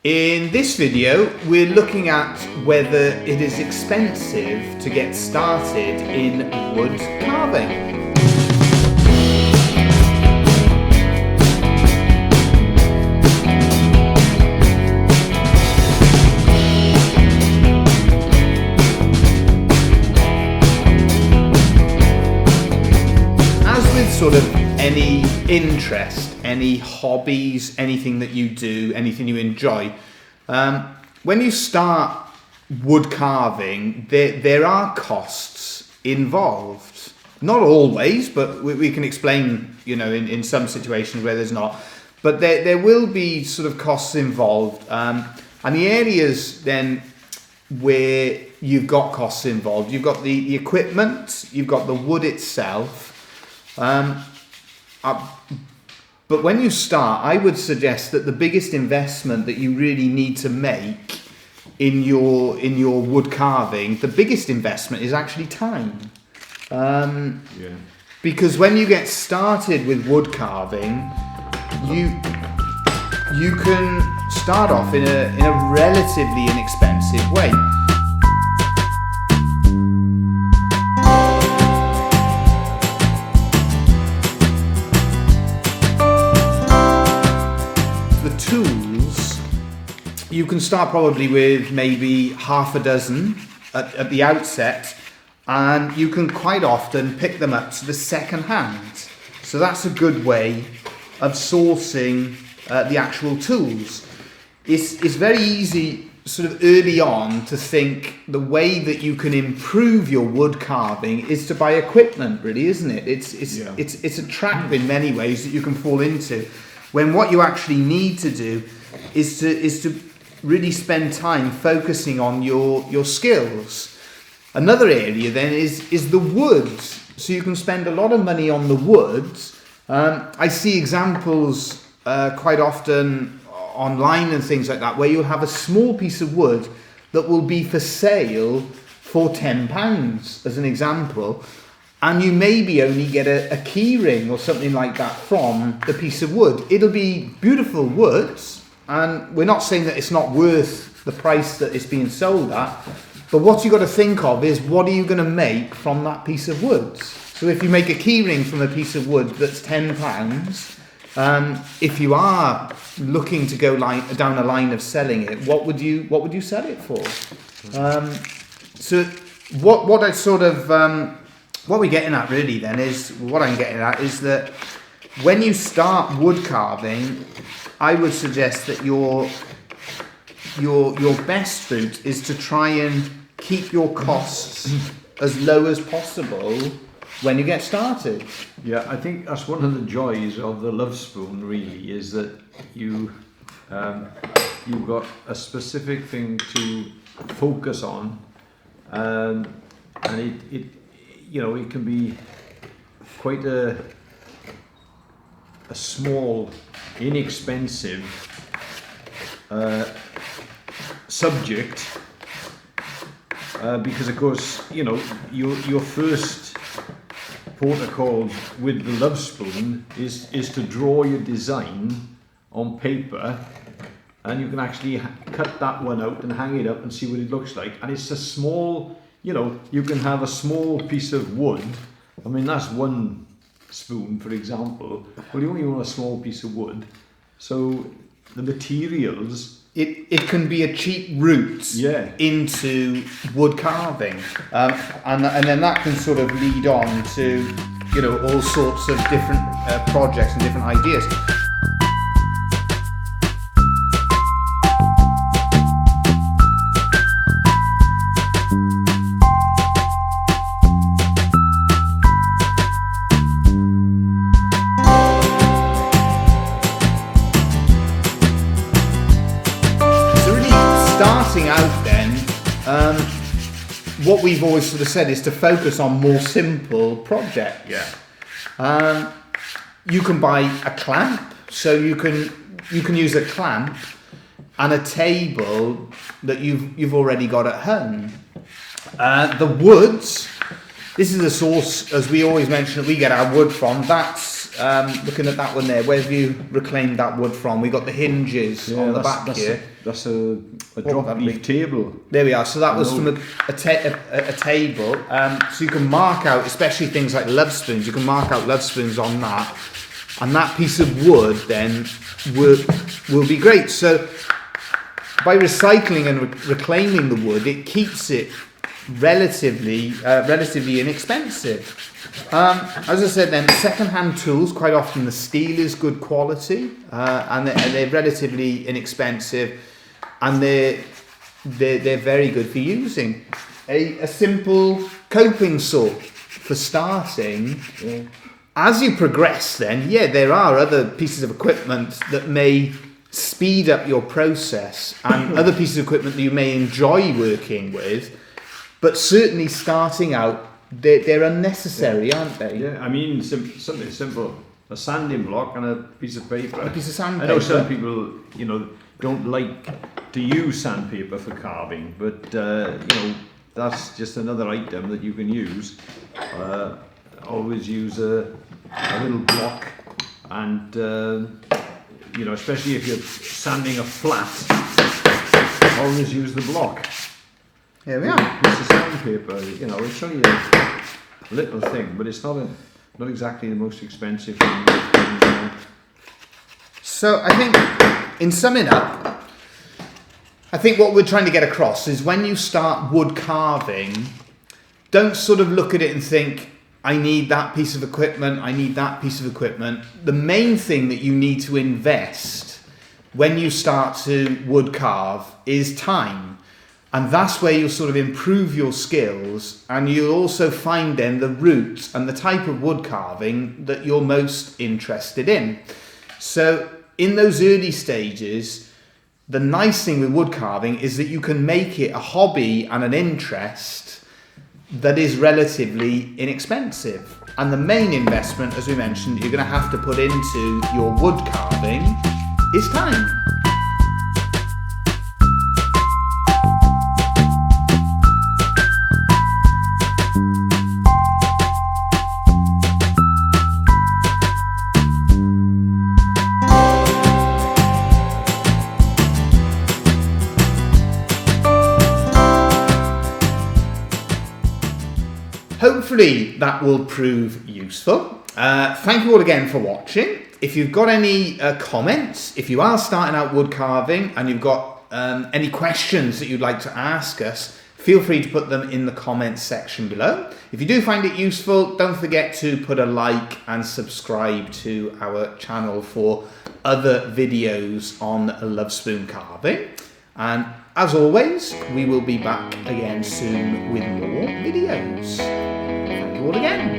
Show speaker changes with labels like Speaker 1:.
Speaker 1: In this video, we're looking at whether it is expensive to get started in wood carving. As with sort of any interest, any hobbies, anything that you do, anything you enjoy, when you start wood carving, there are costs involved. Not always, but we can explain, in some situations where there's not. But there will be sort of costs involved. And the areas then where you've got costs involved, you've got the equipment, you've got the wood itself. But when you start, I would suggest that the biggest investment that you really need to make in your wood carving, the biggest investment is actually time. Because when you get started with wood carving, you can start off in a relatively inexpensive way. Tools, you can start probably with maybe half a dozen at the outset, and you can quite often pick them up sort of second hand. So that's a good way of sourcing the actual tools. It's very easy sort of early on to think the way that you can improve your wood carving is to buy equipment, really, isn't it? It's a trap in many ways that you can fall into, when what you actually need to do is to really spend time focusing on your skills. Another area then is the wood. So you can spend a lot of money on the wood. I see examples quite often online and things like that, where you'll have a small piece of wood that will be for sale for £10 as an example. And you maybe only get a key ring or something like that from the piece of wood. It'll be beautiful wood, and we're not saying that it's not worth the price that it's being sold at, but what you've got to think of is, what are you going to make from that piece of wood? So if you make a key ring from a piece of wood that's £10, if you are looking to go down a line of selling it, what would you sell it for? So what I sort of... what we're getting at really then is, what I'm getting at is that when you start wood carving, I would suggest that your best route is to try and keep your costs as low as possible when you get started.
Speaker 2: Yeah, I think that's one of the joys of the love spoon, really, is that you've got a specific thing to focus on, and it can be quite a small, inexpensive subject, because of course, your first protocol with the love spoon is to draw your design on paper, and you can actually cut that one out and hang it up and see what it looks like. And it's a small, you can have a small piece of wood. I mean, that's one spoon, for example, but you only want a small piece of wood. So the materials...
Speaker 1: It can be a cheap route into wood carving. And then that can sort of lead on to, all sorts of different projects and different ideas. Starting out then, what we've always sort of said is to focus on more simple projects. You can buy a clamp, so you can use a clamp and a table that you've already got at home. The woods, this is the source, as we always mention, that we get our wood from. That's looking at that one there, where have you reclaimed that wood from? We got the hinges on the back here.
Speaker 2: That's a drop leaf table.
Speaker 1: There we are. So that was from a table. So you can mark out, especially things like love spoons, you can mark out love spoons on that. And that piece of wood then will be great. So by recycling and reclaiming the wood, it keeps it relatively inexpensive. As I said then, second-hand tools, quite often the steel is good quality, and they're relatively inexpensive, and they're very good for using. A simple coping saw for starting.
Speaker 2: Yeah.
Speaker 1: As you progress then, there are other pieces of equipment that may speed up your process, and other pieces of equipment that you may enjoy working with, but certainly starting out, they're unnecessary, aren't they?
Speaker 2: Yeah, I mean, something simple. A sanding block and a piece of paper.
Speaker 1: A piece of sandpaper.
Speaker 2: I know some people, don't like to use sandpaper for carving, but, that's just another item that you can use. Always use a little block, and, especially if you're sanding a flat, always use the block.
Speaker 1: Here we are.
Speaker 2: Piece of sandpaper, it's only a little thing, but it's not exactly the most expensive thing.
Speaker 1: So I think, in summing up, I think what we're trying to get across is when you start wood carving, don't sort of look at it and think, I need that piece of equipment, I need that piece of equipment. The main thing that you need to invest when you start to wood carve is time. And that's where you'll sort of improve your skills, and you'll also find then the route and the type of wood carving that you're most interested in. So in those early stages, the nice thing with wood carving is that you can make it a hobby and an interest that is relatively inexpensive. And the main investment, as we mentioned, you're going to have to put into your wood carving is time. Hopefully that will prove useful. Thank you all again for watching. If you've got any comments, if you are starting out wood carving and you've got any questions that you'd like to ask us, feel free to put them in the comments section below. If you do find it useful, don't forget to put a like and subscribe to our channel for other videos on love spoon carving. And as always, we will be back again soon with more videos. Thank you all again.